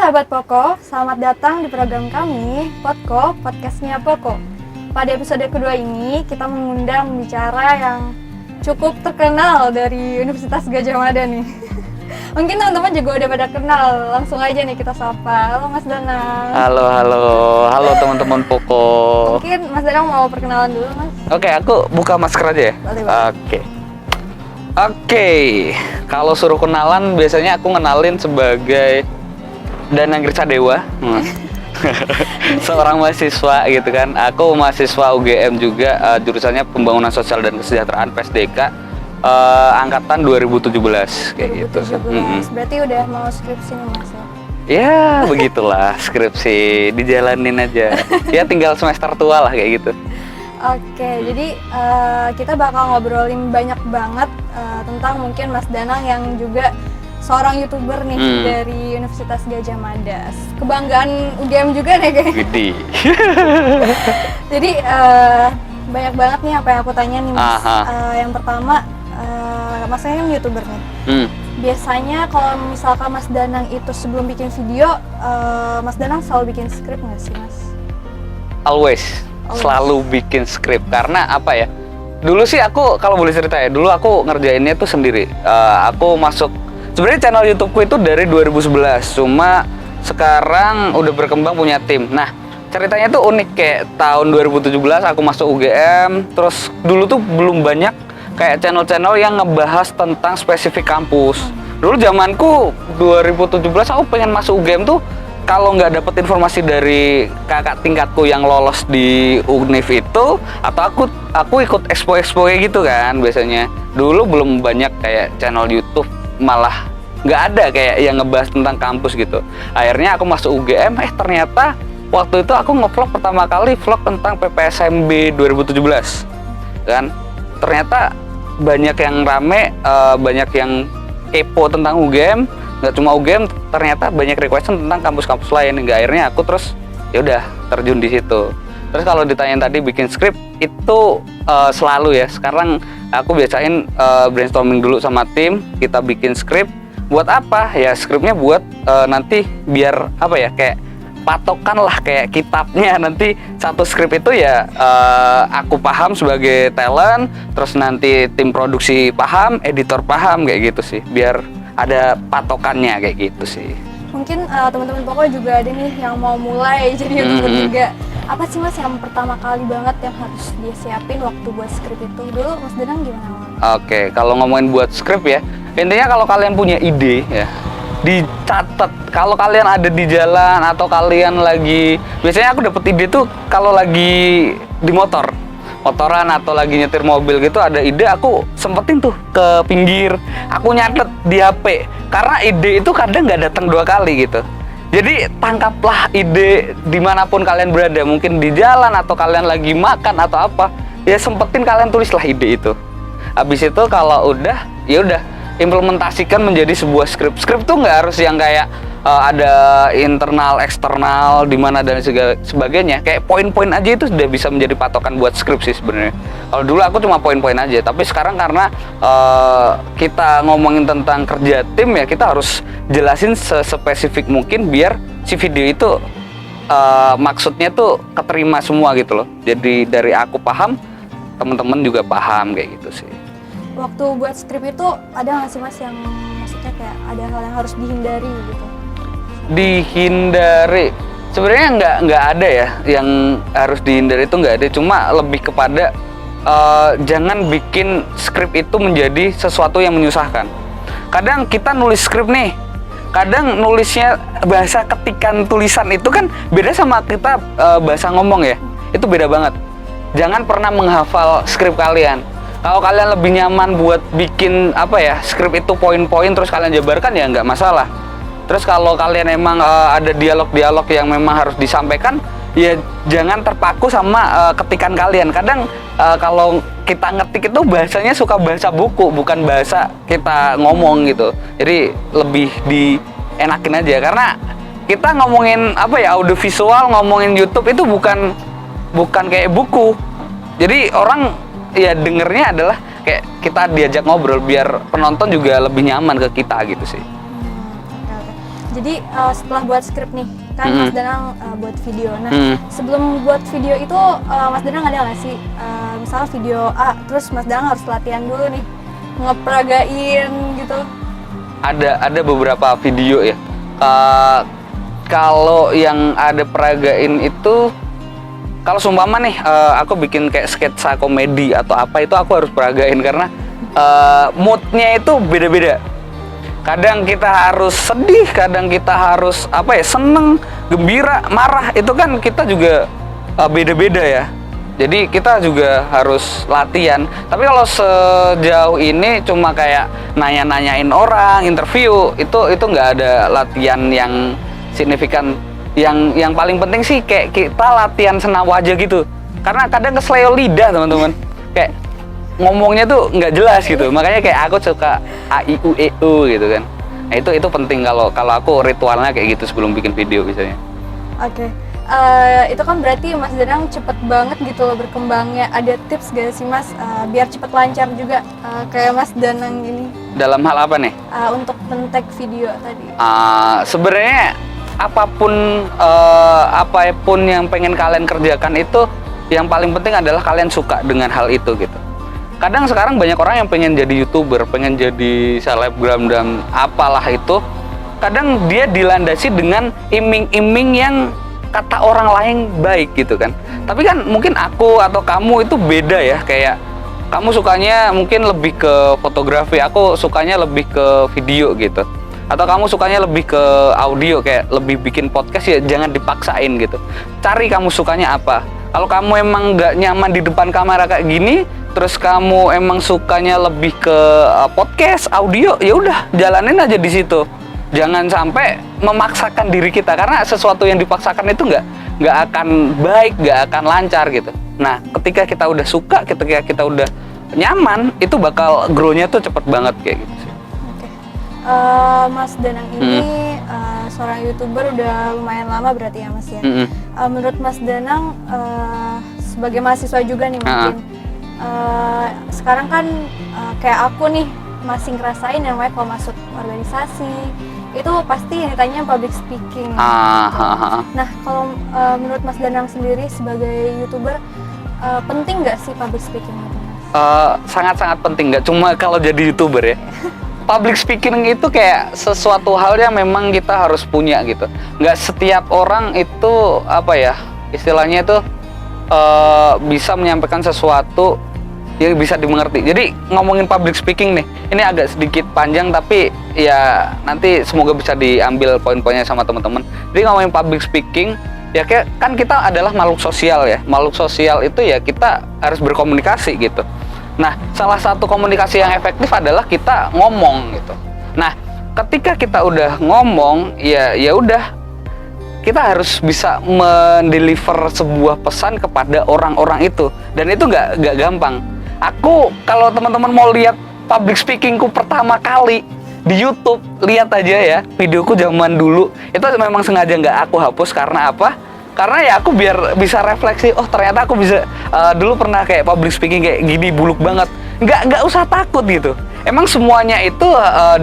sahabat Poko, selamat datang di program kami, Podko, podcastnya Poko. Pada episode kedua ini, kita mengundang bicara yang cukup terkenal dari Universitas Gadjah Mada nih. Mungkin teman-teman juga udah pada kenal, langsung aja nih kita sapa. Halo Mas Danang. Halo teman-teman Poko. Mungkin Mas Danang mau perkenalan dulu, Mas? Oke, aku buka masker aja ya. Boleh. Oke. Kalau suruh kenalan, biasanya aku ngenalin sebagai Danang Grisadewa. Seorang mahasiswa gitu kan. Aku mahasiswa UGM juga, jurusannya Pembangunan Sosial dan Kesejahteraan PSDK, angkatan 2017 kayak 2017. gitu. Berarti udah mau skripsi nih, Mas ya? Ya, begitulah skripsi, dijalanin aja. Ya tinggal semester tua lah kayak gitu. Oke, jadi kita bakal ngobrolin banyak banget tentang mungkin Mas Danang yang juga seorang YouTuber nih dari Universitas Gadjah Mada. Kebanggaan UGM juga nih kayaknya. Gede. Jadi banyak banget nih apa yang aku tanya nih, Mas. Yang pertama, Mas saya kan YouTuber nih. Biasanya kalau misalkan Mas Danang itu sebelum bikin video, Mas Danang selalu bikin skrip nggak sih, Mas? Always. Selalu bikin skrip. Karena apa ya? Dulu sih aku, kalau boleh cerita ya, dulu aku ngerjainnya tuh sendiri. Aku masuk, sebenarnya channel YouTubeku itu dari 2011, cuma sekarang udah berkembang punya tim. Nah, ceritanya tuh unik, kayak tahun 2017 aku masuk UGM, terus dulu tuh belum banyak kayak channel-channel yang ngebahas tentang spesifik kampus. Dulu zamanku 2017 aku pengen masuk UGM tuh, kalau nggak dapet informasi dari kakak tingkatku yang lolos di UNIF itu, atau aku ikut expo gitu kan biasanya. Dulu belum banyak kayak channel YouTube, malah nggak ada kayak yang ngebahas tentang kampus gitu. Akhirnya aku masuk UGM, ternyata waktu itu aku nge-vlog pertama kali vlog tentang PPSMB 2017 kan. Ternyata banyak yang rame, banyak yang kepo tentang UGM. Nggak cuma UGM, ternyata banyak request tentang kampus-kampus lain. Hingga akhirnya aku terus ya udah terjun di situ. Terus kalau ditanya tadi bikin skrip itu selalu ya. Sekarang aku biasain brainstorming dulu sama tim, kita bikin skrip. Buat apa? Ya skripnya buat nanti biar apa ya, kayak patokan lah, kayak kitabnya. Nanti satu skrip itu ya aku paham sebagai talent, terus nanti tim produksi paham, editor paham, kayak gitu sih. Biar ada patokannya kayak gitu sih. Mungkin teman-teman pokoknya juga ada nih yang mau mulai jadi YouTuber juga. Apa sih, Mas, yang pertama kali banget yang harus dia siapin waktu buat skrip itu? Dulu Mas Danang gimana? Oke, kalau ngomongin buat skrip ya, intinya kalau kalian punya ide ya, dicatat. Kalau kalian ada di jalan atau kalian lagi, biasanya aku dapet ide tuh kalau lagi di motoran atau lagi nyetir mobil gitu, ada ide aku sempetin tuh ke pinggir, aku nyatet di HP, karena ide itu kadang nggak datang 2 kali gitu. Jadi tangkaplah ide dimanapun kalian berada, mungkin di jalan atau kalian lagi makan atau apa, ya sempetin kalian tulislah ide itu. Habis itu kalau udah, ya udah implementasikan menjadi sebuah skrip. Skrip tuh nggak harus yang kayak ada internal, eksternal, dimana dan sebagainya. Kayak poin-poin aja itu sudah bisa menjadi patokan buat skrip sih sebenarnya. Kalau dulu aku cuma poin-poin aja, tapi sekarang karena kita ngomongin tentang kerja tim ya, kita harus jelasin sespesifik mungkin biar si video itu maksudnya tuh keterima semua gitu loh. Jadi dari aku paham, teman-teman juga paham kayak gitu sih. Waktu buat skrip itu ada nggak sih, Mas, yang maksudnya kayak ada hal yang harus dihindari gitu? Dihindari sebenarnya nggak ada ya yang harus dihindari, itu nggak ada, cuma lebih kepada jangan bikin skrip itu menjadi sesuatu yang menyusahkan. Kadang kita nulis skrip nih, kadang nulisnya bahasa ketikan tulisan itu kan beda sama kita bahasa ngomong ya, itu beda banget. Jangan pernah menghafal skrip kalian. Kalau kalian lebih nyaman buat bikin apa ya, skrip itu poin-poin terus kalian jabarkan, ya nggak masalah. Terus kalau kalian emang ada dialog-dialog yang memang harus disampaikan, ya jangan terpaku sama ketikan kalian. Kadang kalau kita ngetik itu bahasanya suka bahasa buku, bukan bahasa kita ngomong gitu. Jadi lebih dienakin aja, karena kita ngomongin apa ya, audio visual, ngomongin YouTube itu bukan kayak buku. Jadi orang ya dengernya adalah kayak kita diajak ngobrol, biar penonton juga lebih nyaman ke kita gitu sih. Jadi setelah buat skrip nih, kan Mas Danang buat video. Nah, sebelum buat video itu Mas Danang ada nggak sih, misalnya video A, terus Mas Danang harus latihan dulu nih, ngeperagain gitu? Ada beberapa video ya. Kalau yang ada peragain itu, kalau seumpama nih aku bikin kayak sketsa komedi atau apa, itu aku harus peragain karena moodnya itu beda-beda. Kadang kita harus sedih, kadang kita harus seneng, gembira, marah. Itu kan kita juga beda-beda ya. Jadi kita juga harus latihan. Tapi kalau sejauh ini cuma kayak nanya-nanyain orang, interview, itu nggak ada latihan yang signifikan. Yang paling penting sih kayak kita latihan senawa aja gitu. Karena kadang kesleo lidah teman-teman. Kayak ngomongnya tuh nggak jelas gitu, makanya kayak aku suka a i u e u gitu kan. Nah, itu penting kalau aku ritualnya kayak gitu sebelum bikin video biasanya. Oke. Itu kan berarti Mas Danang cepet banget gitu loh berkembangnya. Ada tips gak sih Mas biar cepet lancar juga kayak Mas Danang ini? Dalam hal apa nih? Untuk men-tag video tadi. Sebenarnya apapun yang pengen kalian kerjakan itu, yang paling penting adalah kalian suka dengan hal itu gitu. Kadang sekarang banyak orang yang pengen jadi YouTuber, pengen jadi selebgram dan apalah itu. Kadang dia dilandasi dengan iming-iming yang kata orang lain baik gitu kan. Tapi kan mungkin aku atau kamu itu beda ya. Kayak kamu sukanya mungkin lebih ke fotografi, aku sukanya lebih ke video gitu. Atau kamu sukanya lebih ke audio, kayak lebih bikin podcast, ya jangan dipaksain gitu. Cari kamu sukanya apa. Kalau kamu emang nggak nyaman di depan kamera kayak gini, terus kamu emang sukanya lebih ke podcast, audio, ya udah jalanin aja di situ. Jangan sampai memaksakan diri kita, karena sesuatu yang dipaksakan itu nggak akan baik, nggak akan lancar gitu. Nah, ketika kita udah suka, ketika kita udah nyaman, itu bakal grow-nya tuh cepet banget kayak gitu sih. Mas Danang ini seorang YouTuber udah lumayan lama berarti ya Mas ya. Menurut Mas Danang sebagai mahasiswa juga nih mungkin sekarang kan kayak aku nih masih ngerasain yang namanya kalau masuk organisasi itu pasti yang ditanya public speaking. Nah kalau menurut Mas Danang sendiri sebagai YouTuber penting nggak sih public speaking itu Mas? Sangat-sangat penting, nggak cuma kalau jadi YouTuber ya. Public speaking itu kayak sesuatu hal yang memang kita harus punya gitu. Nggak setiap orang itu istilahnya itu bisa menyampaikan sesuatu yang bisa dimengerti. Jadi ngomongin public speaking nih, ini agak sedikit panjang tapi ya nanti semoga bisa diambil poin-poinnya sama teman-teman. Jadi ngomongin public speaking, ya kan kita adalah makhluk sosial ya. Makhluk sosial itu ya kita harus berkomunikasi gitu. Nah, salah satu komunikasi yang efektif adalah kita ngomong gitu. Nah, ketika kita udah ngomong, ya udah kita harus bisa mendeliver sebuah pesan kepada orang-orang itu, dan itu nggak gampang. Aku kalau teman-teman mau lihat public speakingku pertama kali di YouTube, lihat aja ya videoku zaman dulu. Itu memang sengaja nggak aku hapus karena apa? Karena ya aku biar bisa refleksi, oh ternyata aku bisa dulu pernah kayak public speaking kayak gini buluk banget. Nggak usah takut gitu. Emang semuanya itu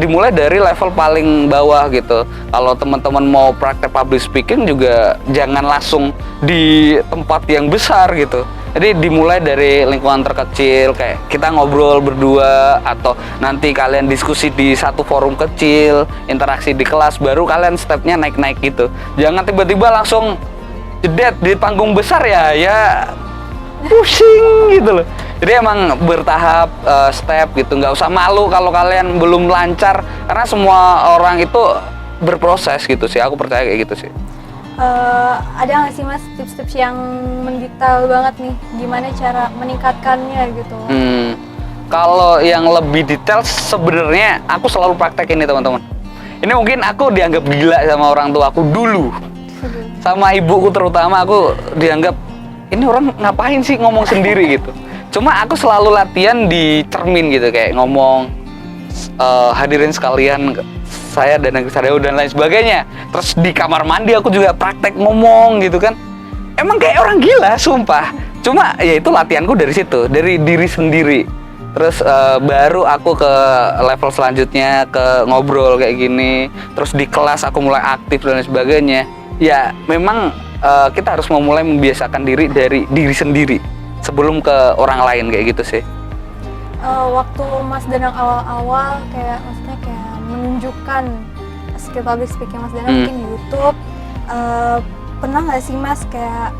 dimulai dari level paling bawah gitu. Kalau teman-teman mau praktek public speaking juga jangan langsung di tempat yang besar gitu. Jadi dimulai dari lingkungan terkecil, kayak kita ngobrol berdua atau nanti kalian diskusi di satu forum kecil, interaksi di kelas, baru kalian stepnya naik-naik gitu. Jangan tiba-tiba langsung jedet di panggung besar ya pusing gitu loh. Jadi emang bertahap step gitu, nggak usah malu kalau kalian belum lancar, karena semua orang itu berproses gitu sih, aku percaya kayak gitu sih. Ada nggak sih Mas tips-tips yang mendetail banget nih gimana cara meningkatkannya gitu? Kalau yang lebih detail sebenarnya aku selalu praktek ini teman-teman. Ini mungkin aku dianggap gila sama orang tua aku dulu. Sama ibuku terutama, aku dianggap ini orang ngapain sih ngomong sendiri gitu. Cuma aku selalu latihan di cermin gitu, kayak ngomong hadirin sekalian, saya dan lain sebagainya. Terus di kamar mandi aku juga praktek ngomong gitu kan. Emang kayak orang gila sumpah. Cuma ya itu latihanku dari situ, dari diri sendiri. Terus baru aku ke level selanjutnya, ke ngobrol kayak gini. Terus di kelas aku mulai aktif dan sebagainya. Ya memang kita harus memulai membiasakan diri dari diri sendiri sebelum ke orang lain kayak gitu sih. Waktu Mas Danang awal-awal kayak maksudnya kayak menunjukkan skill public speaking Mas Danang mungkin di YouTube, pernah nggak sih Mas kayak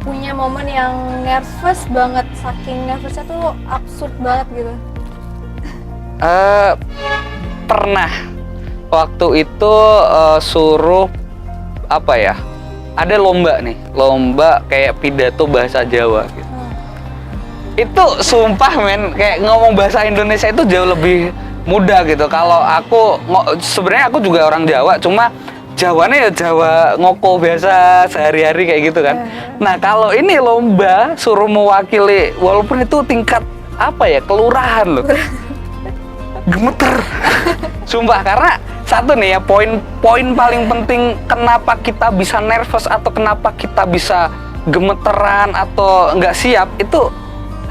punya momen yang nervous banget, saking nervousnya tuh absurd banget gitu? Pernah. Waktu itu suruh apa ya? Ada lomba nih, lomba kayak pidato bahasa Jawa gitu. Itu sumpah men, kayak ngomong bahasa Indonesia itu jauh lebih mudah gitu. Kalau aku sebenarnya aku juga orang Jawa, cuma Jawanya ya Jawa ngoko biasa sehari-hari kayak gitu kan. Nah kalau ini lomba suruh mewakili, walaupun itu tingkat apa ya, kelurahan loh, gemeter. Sumpah, karena satu nih ya, poin paling penting kenapa kita bisa nervous atau kenapa kita bisa gemeteran atau nggak siap itu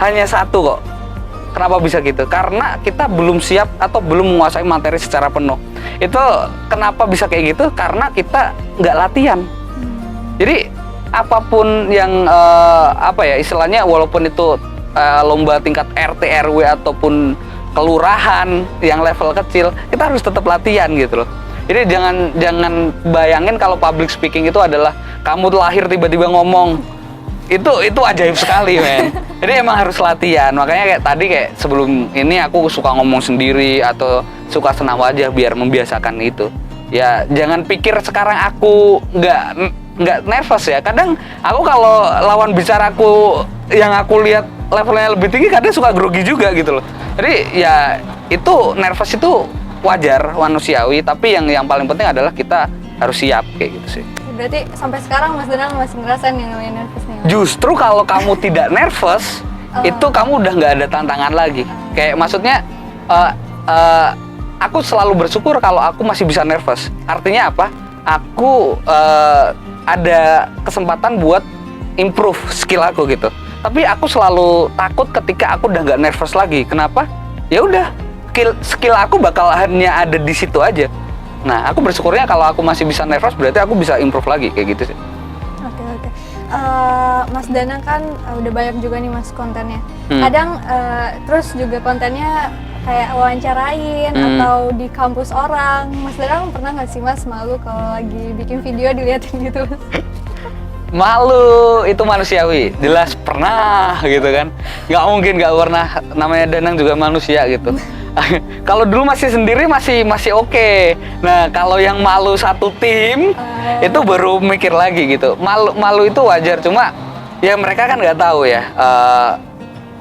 hanya satu kok. Kenapa bisa gitu? Karena kita belum siap atau belum menguasai materi secara penuh. Itu kenapa bisa kayak gitu? Karena kita nggak latihan. Jadi apapun yang apa ya istilahnya, walaupun itu lomba tingkat RT RW ataupun kelurahan yang level kecil, kita harus tetap latihan gitu loh. Jadi jangan bayangin kalau public speaking itu adalah kamu lahir tiba-tiba ngomong. Itu ajaib sekali men. Jadi emang harus latihan. Makanya kayak tadi, kayak sebelum ini aku suka ngomong sendiri atau suka senam wajah biar membiasakan itu. Ya jangan pikir sekarang aku nggak nervous ya. Kadang aku kalau lawan bicaraku yang aku lihat levelnya lebih tinggi, kadang suka grogi juga gitu loh. Jadi ya itu nervous itu wajar, manusiawi. Tapi yang paling penting adalah kita harus siap kayak gitu sih. Berarti sampai sekarang Mas Danang masih ngerasain yang namanya nervous nih? Justru kalau kamu tidak nervous, itu kamu udah nggak ada tantangan lagi. Kayak maksudnya, aku selalu bersyukur kalau aku masih bisa nervous. Artinya apa? Aku ada kesempatan buat improve skill aku gitu. Tapi aku selalu takut ketika aku udah nggak nervous lagi. Kenapa? Ya udah, skill aku bakal hanya ada di situ aja. Nah, aku bersyukurnya kalau aku masih bisa nervous, berarti aku bisa improve lagi kayak gitu sih. Oke. Mas Danang kan udah banyak juga nih Mas kontennya. Kadang terus juga kontennya kayak wawancarain atau di kampus orang. Mas Danang pernah nggak sih Mas malu kalau lagi bikin video diliatin gitu? Malu, itu manusiawi, jelas pernah gitu kan. Nggak mungkin nggak pernah, namanya Danang juga manusia gitu. Kalau dulu masih sendiri masih oke. Nah kalau yang malu satu tim itu baru mikir lagi gitu. Malu itu wajar, cuma ya mereka kan nggak tahu ya,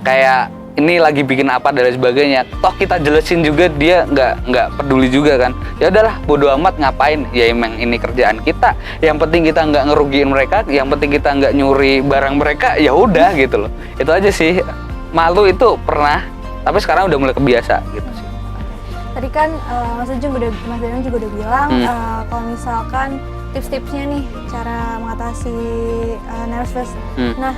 kayak ini lagi bikin apa dan lain sebagainya. Toh kita jelasin juga dia nggak peduli juga kan. Ya udahlah, bodo amat, ngapain ya, emang ini kerjaan kita. Yang penting kita nggak ngerugiin mereka, yang penting kita nggak nyuri barang mereka, ya udah gitu loh. Itu aja sih. Malu itu pernah, tapi sekarang udah mulai kebiasa gitu sih. Tadi kan Mas Danang juga udah bilang kalau misalkan tips-tipsnya nih cara mengatasi nervous. Nah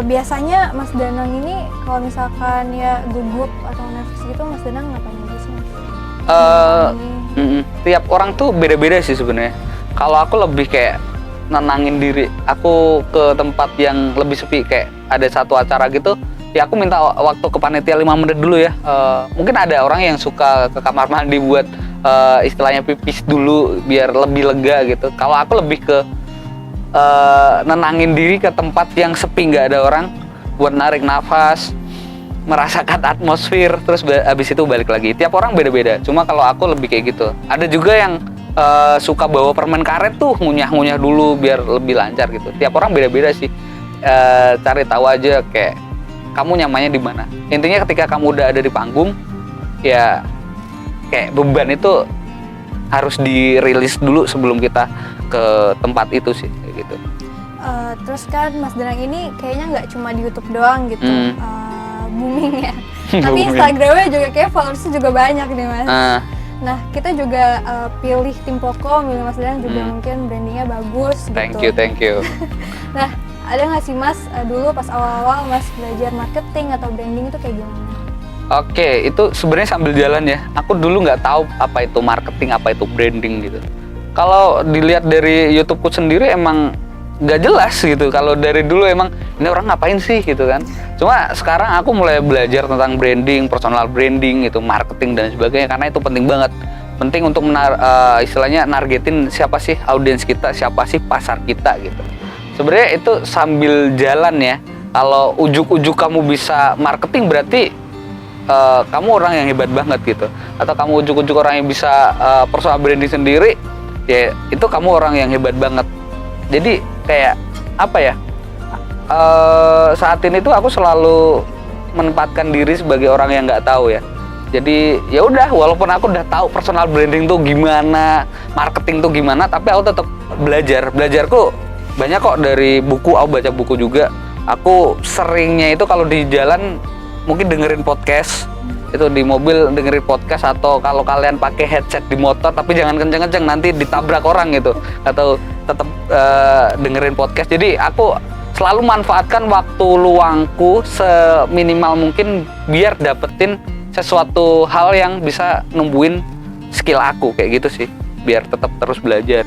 biasanya Mas Danang ini kalau misalkan ya gugup atau nervous gitu, Mas Danang ngapain aja sih Mas? Tiap orang tuh beda-beda sih sebenarnya. Kalau aku lebih kayak nenangin diri. Aku ke tempat yang lebih sepi, kayak ada satu acara gitu. Ya aku minta waktu ke panitia 5 menit dulu ya. Mungkin ada orang yang suka ke kamar mandi buat istilahnya pipis dulu biar lebih lega gitu. Kalau aku lebih ke nenangin diri ke tempat yang sepi, nggak ada orang, buat narik nafas, merasakan atmosfer, terus habis itu balik lagi. Tiap orang beda-beda. Cuma kalau aku lebih kayak gitu. Ada juga yang suka bawa permen karet tuh, ngunyah-ngunyah dulu biar lebih lancar gitu. Tiap orang beda-beda sih. Cari tahu aja kayak kamu nyamannya di mana. Intinya ketika kamu udah ada di panggung, ya kayak beban itu harus dirilis dulu sebelum kita ke tempat itu sih, kayak gitu. Terus kan Mas Danang ini kayaknya nggak cuma di YouTube doang gitu, booming ya. Tapi Instagramnya juga kayak followersnya juga banyak nih Mas. Nah kita juga pilih tim Poko, milih Mas Danang juga mungkin brandingnya bagus gitu. Thank you. Nah ada nggak sih Mas dulu pas awal-awal Mas belajar marketing atau branding itu kayak gimana? Oke, itu sebenarnya sambil jalan ya. Aku dulu nggak tahu apa itu marketing, apa itu branding gitu. Kalau dilihat dari YouTubeku sendiri emang nggak jelas gitu. Kalau dari dulu emang ini orang ngapain sih gitu kan. Cuma sekarang aku mulai belajar tentang branding, personal branding gitu, marketing dan sebagainya karena itu penting banget. Penting untuk istilahnya nargetin siapa sih audiens kita, siapa sih pasar kita gitu. Sebenarnya itu sambil jalan ya. Kalau ujuk-ujuk kamu bisa marketing berarti kamu orang yang hebat banget gitu. Atau kamu ujuk-ujuk orang yang bisa personal branding sendiri, ya itu kamu orang yang hebat banget. Jadi kayak apa ya? Saat ini tuh aku selalu menempatkan diri sebagai orang yang nggak tahu ya. Jadi ya udah, walaupun aku udah tahu personal branding tuh gimana, marketing tuh gimana, tapi aku tetap belajar. Belajarku banyak kok dari buku, aku baca buku juga. Aku seringnya itu kalau di jalan mungkin dengerin podcast, itu di mobil dengerin podcast, atau kalau kalian pakai headset di motor tapi jangan kenceng-kenceng nanti ditabrak orang gitu, atau tetap dengerin podcast. Jadi aku selalu manfaatkan waktu luangku seminimal mungkin biar dapetin sesuatu hal yang bisa numbuhin skill aku kayak gitu sih, biar tetap terus belajar.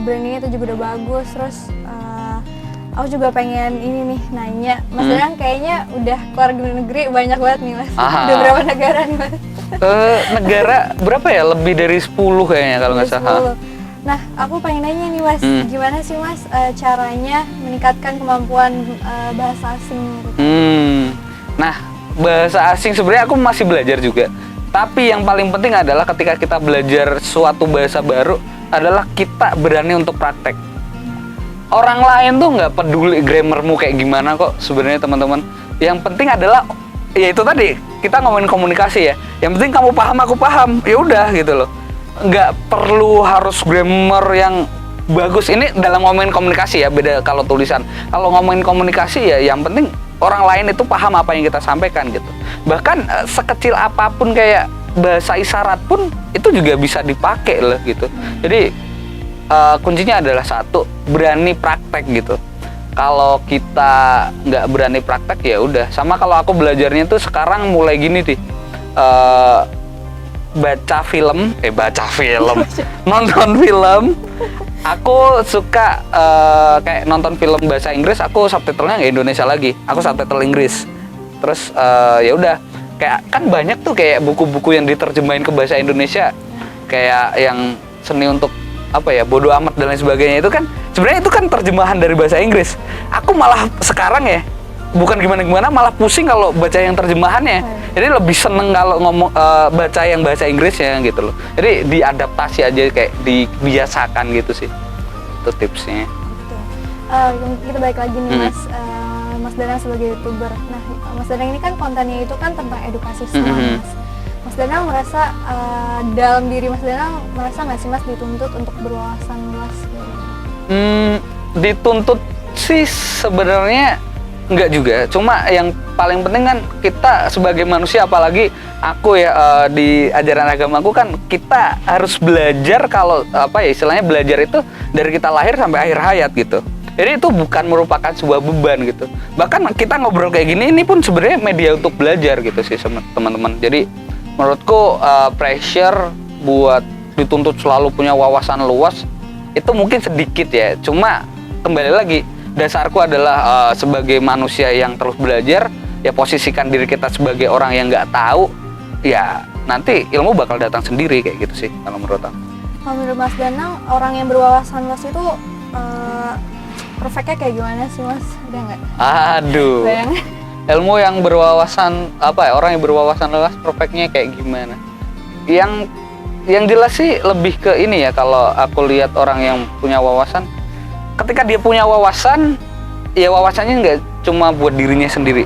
Brandingnya itu juga udah bagus. Terus aku juga pengen ini nih nanya, Mas Danang kayaknya udah keluar negeri banyak banget nih Mas. Udah berapa negara nih Mas? Negara berapa ya? Lebih dari 10 kayaknya kalau nggak salah. Nah, aku pengen nanya nih Mas, gimana sih Mas caranya meningkatkan kemampuan bahasa asing gitu? Nah, bahasa asing sebenarnya aku masih belajar juga. Tapi yang paling penting adalah ketika kita belajar suatu bahasa baru adalah kita berani untuk praktek. Orang lain tuh nggak peduli grammarmu kayak gimana kok sebenarnya teman-teman. Yang penting adalah ya itu tadi, kita ngomongin komunikasi ya. Yang penting kamu paham, aku paham. Ya udah gitu loh. Nggak perlu harus grammar yang bagus. Ini dalam ngomongin komunikasi ya, beda kalau tulisan. Kalau ngomongin komunikasi ya yang penting orang lain itu paham apa yang kita sampaikan gitu. Bahkan sekecil apapun kayak bahasa isyarat pun itu juga bisa dipakai loh gitu. Jadi kuncinya adalah satu, berani praktek gitu. Kalau kita nggak berani praktek ya udah. Sama kalau aku belajarnya tuh sekarang mulai gini nih, nonton film. Aku suka kayak nonton film bahasa Inggris, aku subtitlenya nggak Indonesia lagi, aku subtitle Inggris. Terus ya udah, kayak kan banyak tuh kayak buku-buku yang diterjemahin ke bahasa Indonesia, kayak yang seni untuk apa ya, bodo amat dan lain sebagainya. Itu kan sebenarnya itu kan terjemahan dari bahasa Inggris. Aku malah sekarang ya bukan gimana-gimana, malah pusing kalau baca yang terjemahannya. Jadi lebih seneng kalau ngomong baca yang bahasa Inggrisnya gitu loh. Jadi diadaptasi aja, kayak dibiasakan gitu sih. Itu tipsnya. Kita balik lagi nih Mas, Mas Danang sebagai YouTuber. Nah, Mas Danang ini kan kontennya itu kan tentang edukasi semua Mas. Mas Danang merasa dalam diri Mas Danang merasa nggak sih Mas dituntut untuk berwawasan luas gitu? Dituntut sih sebenarnya enggak juga. Cuma yang paling penting kan kita sebagai manusia, apalagi aku ya di ajaran agamaku kan kita harus belajar. Kalau apa ya istilahnya, belajar itu dari kita lahir sampai akhir hayat gitu. Jadi itu bukan merupakan sebuah beban gitu. Bahkan kita ngobrol kayak gini, ini pun sebenarnya media untuk belajar gitu sih teman-teman. Jadi menurutku pressure buat dituntut selalu punya wawasan luas itu mungkin sedikit ya. Cuma kembali lagi, dasarku adalah sebagai manusia yang terus belajar, ya posisikan diri kita sebagai orang yang nggak tahu, ya nanti ilmu bakal datang sendiri kayak gitu sih kalau menurut aku. Kalau menurut Mas Danang, orang yang berwawasan luas itu perfectnya kayak gimana sih Mas? Udah nggak? Aduh. Bayangin. Ilmu yang berwawasan apa ya, orang yang berwawasan luas perfectnya kayak gimana? Yang jelas sih lebih ke ini ya, kalau aku lihat orang yang punya wawasan, ketika dia punya wawasan, ya wawasannya nggak cuma buat dirinya sendiri.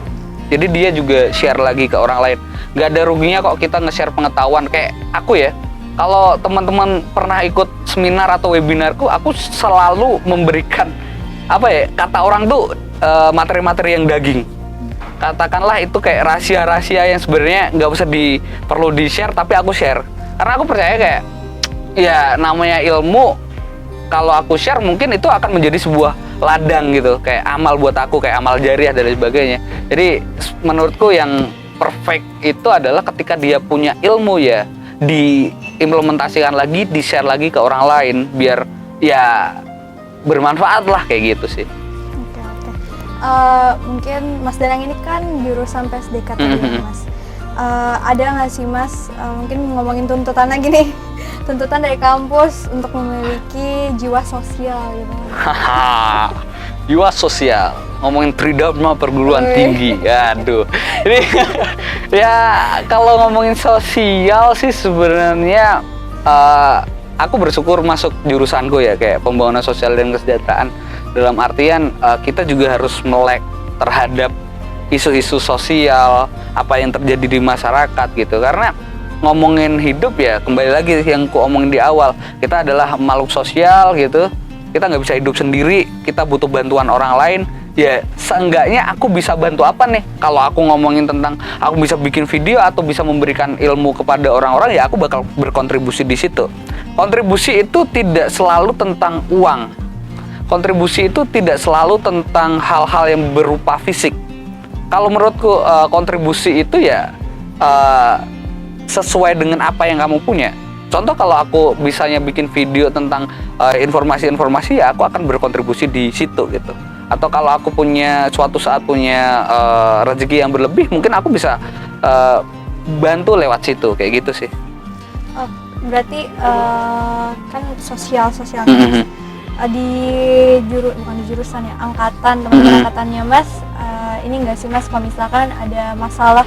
Jadi dia juga share lagi ke orang lain. Nggak ada ruginya kok kita nge-share pengetahuan. Kayak aku ya, kalau teman-teman pernah ikut seminar atau webinarku, aku selalu memberikan apa ya, kata orang tuh materi-materi yang daging. Katakanlah itu kayak rahasia-rahasia yang sebenarnya nggak usah perlu di-share, tapi aku share. Karena aku percaya kayak ya namanya ilmu, kalau aku share mungkin itu akan menjadi sebuah ladang gitu, kayak amal buat aku, kayak amal jariah dan lain sebagainya. Jadi menurutku yang perfect itu adalah ketika dia punya ilmu ya diimplementasikan lagi, di-share lagi ke orang lain biar ya bermanfaat lah kayak gitu sih. Oke. Mungkin Mas Danang ini kan jurusan PSDK tadi ya, Mas. Ada nggak sih Mas, mungkin ngomongin tuntutan lagi nih, tuntutan dari kampus untuk memiliki jiwa sosial gitu? Haha, jiwa sosial, ngomongin tridharma perguruan tinggi, aduh. Ini ya kalau ngomongin sosial sih sebenarnya aku bersyukur masuk jurusanku ya, kayak pembangunan sosial dan kesejahteraan. Dalam artian kita juga harus melek terhadap isu-isu sosial, apa yang terjadi di masyarakat gitu. Karena ngomongin hidup ya kembali lagi yang ku omongin di awal, kita adalah makhluk sosial gitu. Kita nggak bisa hidup sendiri, kita butuh bantuan orang lain. Ya seenggaknya aku bisa bantu apa nih? Kalau aku ngomongin tentang aku bisa bikin video atau bisa memberikan ilmu kepada orang-orang, ya aku bakal berkontribusi di situ. Kontribusi itu tidak selalu tentang uang. Kontribusi itu tidak selalu tentang hal-hal yang berupa fisik. Kalau menurutku kontribusi itu ya sesuai dengan apa yang kamu punya. Contoh kalau aku bisanya bikin video tentang informasi-informasi, ya aku akan berkontribusi di situ gitu. Atau kalau aku punya suatu saat punya rezeki yang berlebih, mungkin aku bisa bantu lewat situ kayak gitu sih. Berarti kan sosial di bukan di jurusan ya, angkatan teman-teman angkatannya Mas, ini enggak sih Mas kalau misalkan ada masalah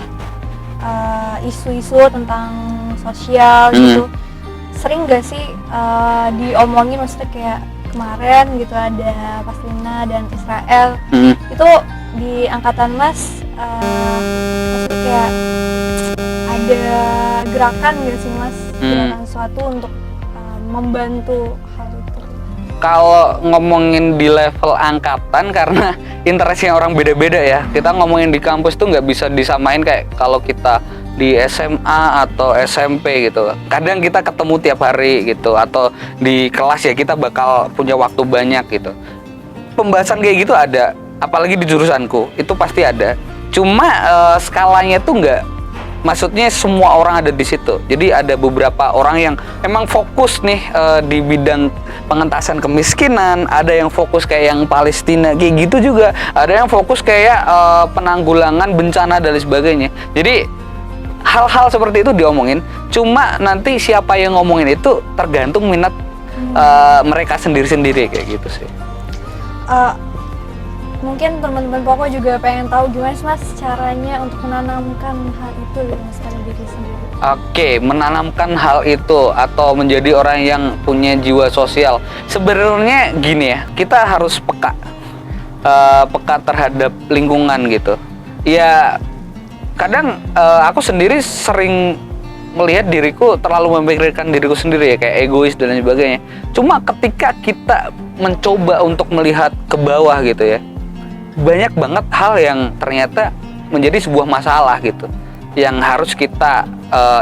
isu-isu tentang sosial gitu, sering nggak sih diomongin, maksudnya kayak kemarin gitu ada Palestina dan Israel, itu di angkatan Mas maksudnya kayak ada gerakan nggak sih Mas, gerakan suatu untuk membantu hal itu? Kalau ngomongin di level angkatan, karena interestnya orang beda-beda ya, kita ngomongin di kampus tuh nggak bisa disamain kayak kalau kita di SMA atau SMP gitu. Kadang kita ketemu tiap hari gitu, atau di kelas ya kita bakal punya waktu banyak gitu. Pembahasan kayak gitu ada, apalagi di jurusanku itu pasti ada. Cuma skalanya tuh nggak, maksudnya semua orang ada di situ. Jadi ada beberapa orang yang memang fokus nih di bidang pengentasan kemiskinan, ada yang fokus kayak yang Palestina kayak gitu juga, ada yang fokus kayak penanggulangan bencana dan sebagainya. Jadi hal-hal seperti itu diomongin, cuma nanti siapa yang ngomongin itu tergantung minat mereka sendiri-sendiri kayak gitu sih. Mungkin teman-teman pokok juga pengen tahu gimana sih Mas caranya untuk menanamkan hal itu di Mas pada diri sendiri. Oke, menanamkan hal itu atau menjadi orang yang punya jiwa sosial. Sebenarnya gini ya, kita harus peka terhadap lingkungan gitu. Ya kadang aku sendiri sering melihat diriku terlalu memikirkan diriku sendiri ya, kayak egois dan lain sebagainya. Cuma ketika kita mencoba untuk melihat ke bawah gitu ya, banyak banget hal yang ternyata menjadi sebuah masalah gitu, yang harus kita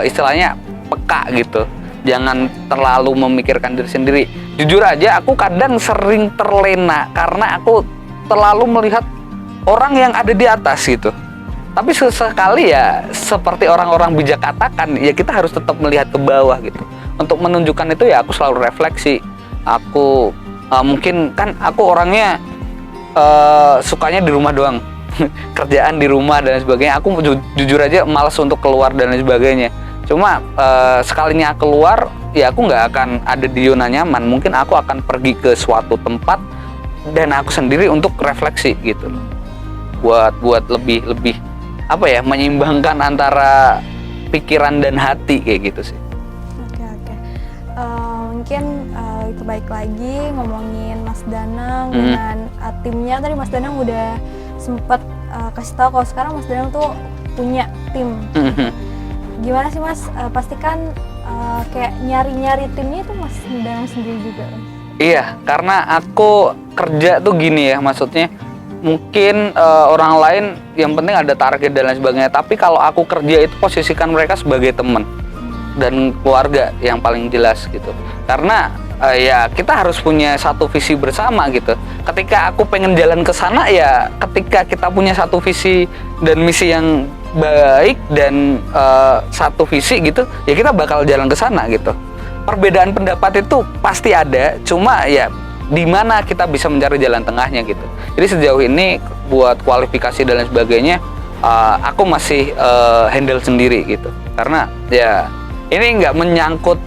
istilahnya peka gitu. Jangan terlalu memikirkan diri sendiri. Jujur aja aku kadang sering terlena karena aku terlalu melihat orang yang ada di atas gitu. Tapi sesekali ya seperti orang-orang bijak katakan, ya kita harus tetap melihat ke bawah gitu. Untuk menunjukkan itu ya aku selalu refleksi. Aku mungkin kan aku orangnya sukanya di rumah doang. Kerjaan di rumah dan sebagainya. Aku jujur aja malas untuk keluar dan sebagainya. Cuma sekalinya keluar, ya aku nggak akan ada di zona nyaman. Mungkin aku akan pergi ke suatu tempat dan aku sendiri untuk refleksi gitu loh. Buat lebih apa ya, menyeimbangkan antara pikiran dan hati kayak gitu sih. Oke. Mungkin itu baik lagi ngomongin Mas Danang dengan timnya. Tadi Mas Danang udah sempat kasih tahu kalau sekarang Mas Danang tuh punya tim. Gimana sih Mas, pastikan kayak nyari timnya itu Mas Danang sendiri juga? Iya, karena aku kerja tuh gini ya, maksudnya mungkin orang lain yang penting ada target dan lain sebagainya, tapi kalau aku kerja itu posisikan mereka sebagai teman dan keluarga yang paling jelas gitu. Karena ya kita harus punya satu visi bersama gitu. Ketika aku pengen jalan ke sana, ya ketika kita punya satu visi dan misi yang baik dan satu visi gitu, ya kita bakal jalan ke sana gitu. Perbedaan pendapat itu pasti ada, cuma ya di mana kita bisa mencari jalan tengahnya gitu. Jadi sejauh ini buat kualifikasi dan lain sebagainya, aku masih handle sendiri gitu. Karena ya ini nggak menyangkut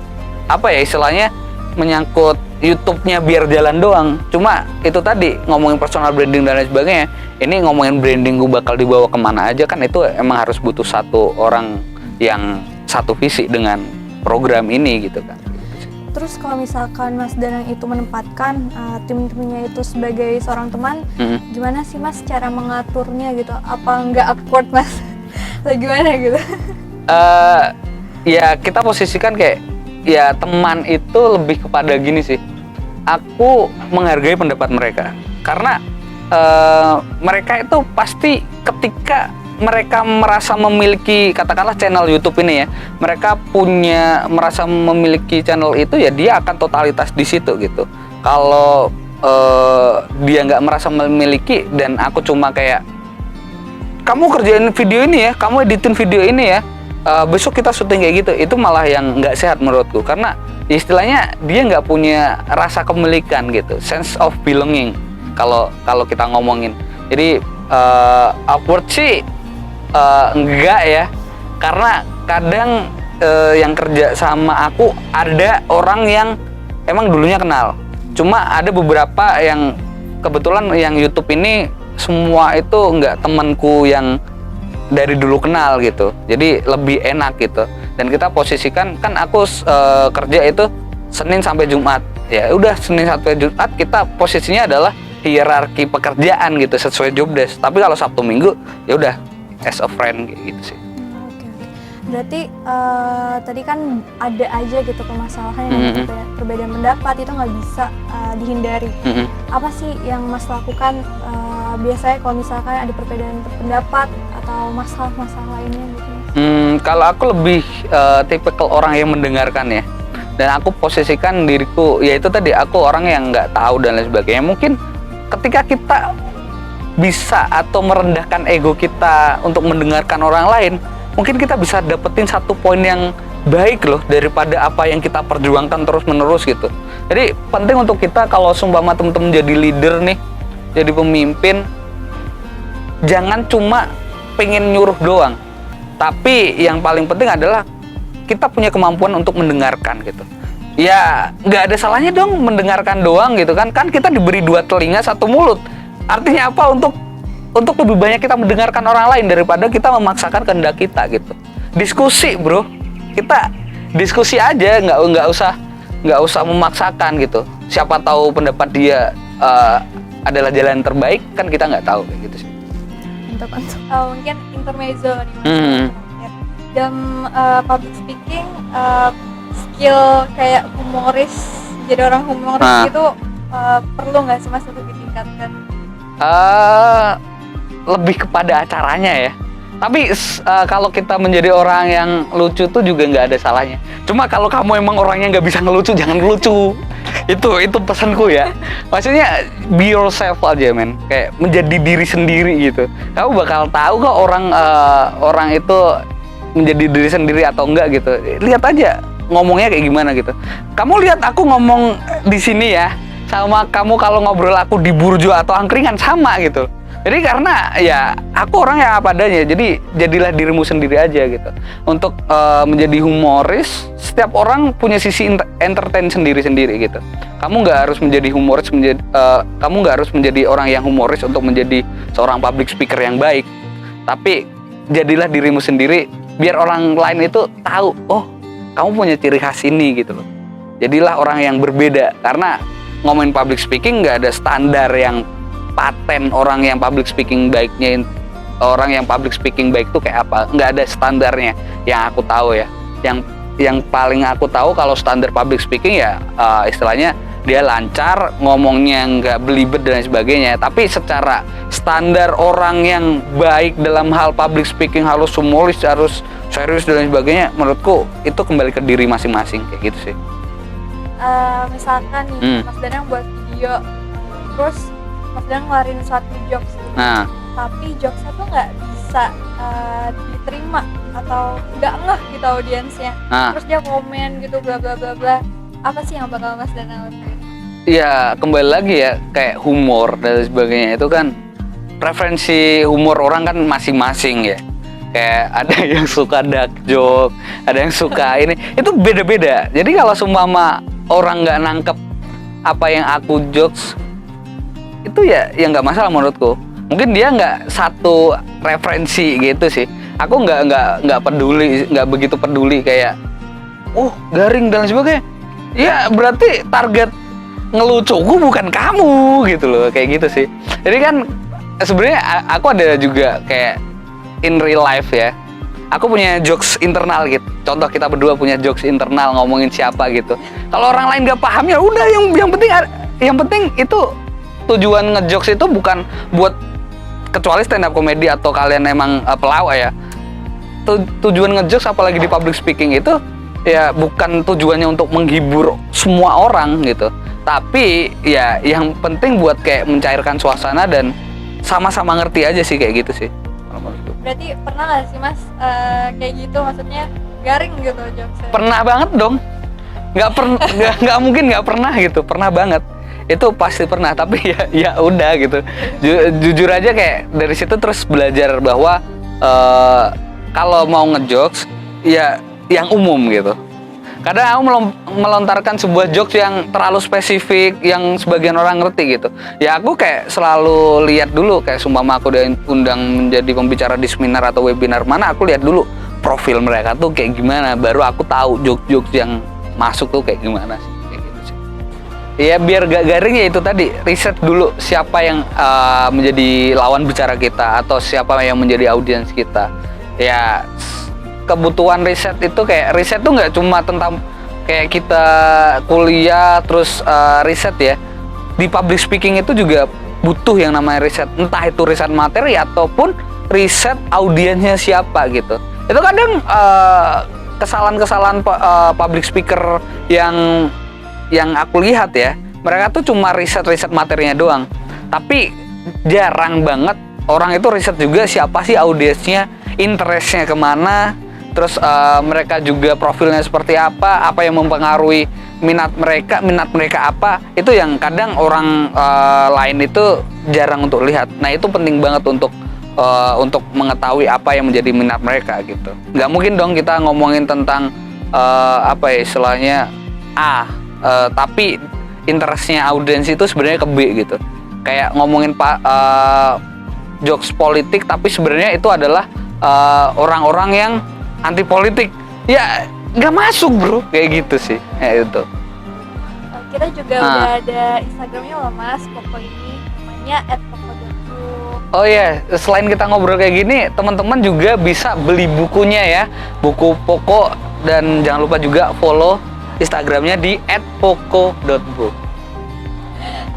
apa ya istilahnya, menyangkut YouTube-nya biar jalan doang. Cuma itu tadi ngomongin personal branding dan lain sebagainya. Ini ngomongin branding gue bakal dibawa kemana aja, kan itu emang harus butuh satu orang yang satu visi dengan program ini gitu kan. Terus kalau misalkan Mas Danang itu menempatkan tim-timnya itu sebagai seorang teman, gimana sih Mas cara mengaturnya gitu? Apa nggak awkward Mas? Atau gimana gitu? Ya kita posisikan kayak ya teman itu lebih kepada gini sih. Aku menghargai pendapat mereka karena mereka itu pasti ketika mereka merasa memiliki katakanlah channel YouTube ini ya, mereka merasa memiliki channel itu, ya dia akan totalitas di situ gitu. Kalau dia nggak merasa memiliki dan aku cuma kayak kamu kerjain video ini ya, kamu editin video ini ya, besok kita syuting kayak gitu, itu malah yang nggak sehat menurutku. Karena istilahnya dia nggak punya rasa kepemilikan gitu, sense of belonging kalau kita ngomongin. Jadi awkward sih enggak ya, karena kadang yang kerja sama aku ada orang yang emang dulunya kenal, cuma ada beberapa yang kebetulan yang YouTube ini semua itu enggak temanku yang dari dulu kenal gitu, jadi lebih enak gitu. Dan kita posisikan kan aku kerja itu Senin sampai Jumat, ya udah Senin sampai Jumat kita posisinya adalah hierarki pekerjaan gitu sesuai job desk. Tapi kalau Sabtu Minggu ya udah as a friend kayak gitu sih. Oke. Berarti tadi kan ada aja gitu permasalahan yang perbedaan pendapat itu nggak bisa dihindari. Apa sih yang Mas lakukan biasanya kalau misalkan ada perbedaan pendapat atau masalah-masalah lainnya gitu? Kalau aku lebih tipikal orang yang mendengarkan ya. Dan aku posisikan diriku, ya itu tadi aku orang yang nggak tahu dan lain sebagainya. Mungkin ketika kita bisa atau merendahkan ego kita untuk mendengarkan orang lain, mungkin kita bisa dapetin satu poin yang baik loh daripada apa yang kita perjuangkan terus menerus gitu. Jadi penting untuk kita kalau sumpama temen-temen jadi leader nih, jadi pemimpin, jangan cuma pengen nyuruh doang, tapi yang paling penting adalah kita punya kemampuan untuk mendengarkan gitu. Ya nggak ada salahnya dong mendengarkan doang gitu kan kita diberi 2 telinga 1 mulut. Artinya apa? Untuk lebih banyak kita mendengarkan orang lain daripada kita memaksakan kehendak kita gitu. Diskusi bro, kita diskusi aja, nggak usah memaksakan gitu. Siapa tahu pendapat dia adalah jalan terbaik, kan kita nggak tahu kayak gitu sih. Mantap. Mungkin intermezzo nih Mas. Dalam public speaking, skill kayak humoris, jadi orang humoris itu perlu nggak sih Mas untuk ditingkatkan? Lebih kepada acaranya ya. Tapi kalau kita menjadi orang yang lucu tuh juga nggak ada salahnya. Cuma kalau kamu emang orangnya nggak bisa ngelucu, jangan ngelucu. Itu pesanku ya. Maksudnya be yourself aja men. Kayak menjadi diri sendiri gitu. Kamu bakal tahu kok orang itu menjadi diri sendiri atau enggak gitu. Lihat aja ngomongnya kayak gimana gitu. Kamu lihat aku ngomong di sini ya, sama kamu kalau ngobrol aku di burjo atau angkringan sama gitu. Jadi karena ya aku orang yang apa adanya, jadi jadilah dirimu sendiri aja gitu. Untuk menjadi humoris, setiap orang punya sisi entertain sendiri-sendiri gitu. Kamu nggak harus menjadi humoris, kamu nggak harus menjadi orang yang humoris untuk menjadi seorang public speaker yang baik. Tapi jadilah dirimu sendiri, biar orang lain itu tahu, oh kamu punya ciri khas ini gitu loh. Jadilah orang yang berbeda, karena ngomongin public speaking nggak ada standar yang paten orang yang public speaking baiknya, orang yang public speaking baik itu kayak apa, nggak ada standarnya yang aku tahu ya. Yang paling aku tahu kalau standar public speaking ya istilahnya dia lancar, ngomongnya nggak belibet dan lain sebagainya. Tapi secara standar orang yang baik dalam hal public speaking, harus humoris, harus serius dan lain sebagainya, menurutku itu kembali ke diri masing-masing kayak gitu sih. misalkan nih Mas Danang buat video, terus Mas Danang ngeluarin suatu jokes gitu. Nah, Tapi jokesnya tuh nggak bisa diterima atau nggak ngeh gitu audiensnya. Terus dia komen gitu bla bla bla bla. Apa sih yang bakal Mas Danang lakuin? ya kembali lagi ya, kayak humor dan sebagainya itu kan preferensi humor orang kan masing-masing ya. Kayak ada yang suka dark joke, ada yang suka ini, itu beda-beda. Jadi kalau seumpama orang nggak nangkep apa yang aku jokes, itu ya nggak masalah menurutku. Mungkin dia nggak satu referensi gitu sih. Aku nggak peduli, nggak begitu peduli kayak, garing dan sebagainya. Ya berarti target ngelucuku bukan kamu gitu loh, kayak gitu sih. Jadi kan sebenarnya aku ada juga kayak in real life ya. Aku punya jokes internal gitu. Contoh kita berdua punya jokes internal ngomongin siapa gitu. Kalau orang lain nggak paham ya udah, yang penting itu tujuan ngejokes itu bukan buat, kecuali stand up comedy atau kalian emang pelawak ya. Tujuan ngejokes apalagi di public speaking itu ya bukan tujuannya untuk menghibur semua orang gitu. Tapi ya yang penting buat kayak mencairkan suasana dan sama-sama ngerti aja sih, kayak gitu sih. Berarti pernah nggak sih Mas kayak gitu, maksudnya garing gitu jokesnya? Pernah banget dong. Nggak mungkin nggak pernah gitu. Pernah banget. Itu pasti pernah. Tapi ya udah gitu. Jujur aja kayak dari situ terus belajar bahwa kalau mau ngejokes ya yang umum gitu. Kadang aku melontarkan sebuah jokes yang terlalu spesifik, yang sebagian orang ngerti gitu. Ya aku kayak selalu lihat dulu, kayak sumpama aku diundang menjadi pembicara di seminar atau webinar mana, aku lihat dulu profil mereka tuh kayak gimana, baru aku tahu jokes-jokes yang masuk tuh kayak gimana sih, kayak gitu sih. Ya biar gak garing ya itu tadi, riset dulu siapa yang menjadi lawan bicara kita atau siapa yang menjadi audiens kita. Ya kebutuhan riset itu kayak riset tuh nggak cuma tentang kayak kita kuliah terus riset ya, di public speaking itu juga butuh yang namanya riset, entah itu riset materi ataupun riset audiensnya siapa gitu. Itu kadang kesalahan-kesalahan public speaker yang aku lihat ya, mereka tuh cuma riset materinya doang, tapi jarang banget orang itu riset juga siapa sih audiensnya, interestnya kemana. Terus mereka juga profilnya seperti apa yang mempengaruhi minat mereka apa, itu yang kadang orang lain itu jarang untuk lihat. Nah itu penting banget untuk mengetahui apa yang menjadi minat mereka gitu. Nggak mungkin dong kita ngomongin tentang istilahnya tapi interestnya audiens itu sebenarnya ke B gitu. Kayak ngomongin jokes politik tapi sebenarnya itu adalah orang-orang yang anti politik, ya nggak masuk bro, kayak gitu sih, ya itu. Kita juga udah ada Instagramnya loh Mas, Poko ini namanya @poko.bu. Oh iya, selain kita ngobrol kayak gini, teman-teman juga bisa beli bukunya ya, buku Poko, dan jangan lupa juga follow Instagramnya di @poko.bu.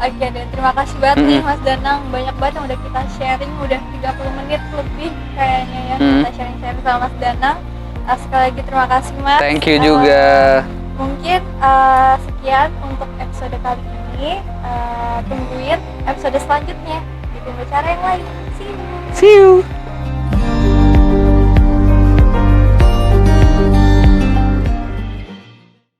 Oke deh, terima kasih banget nih Mas Danang, banyak banget yang udah kita sharing, udah 30 menit lebih kayaknya ya kita sharing-sharing sama Mas Danang. Sekali lagi terima kasih Mas. Thank you juga. Mungkin sekian untuk episode kali ini. Tungguin episode selanjutnya di pembicara yang lain. See you.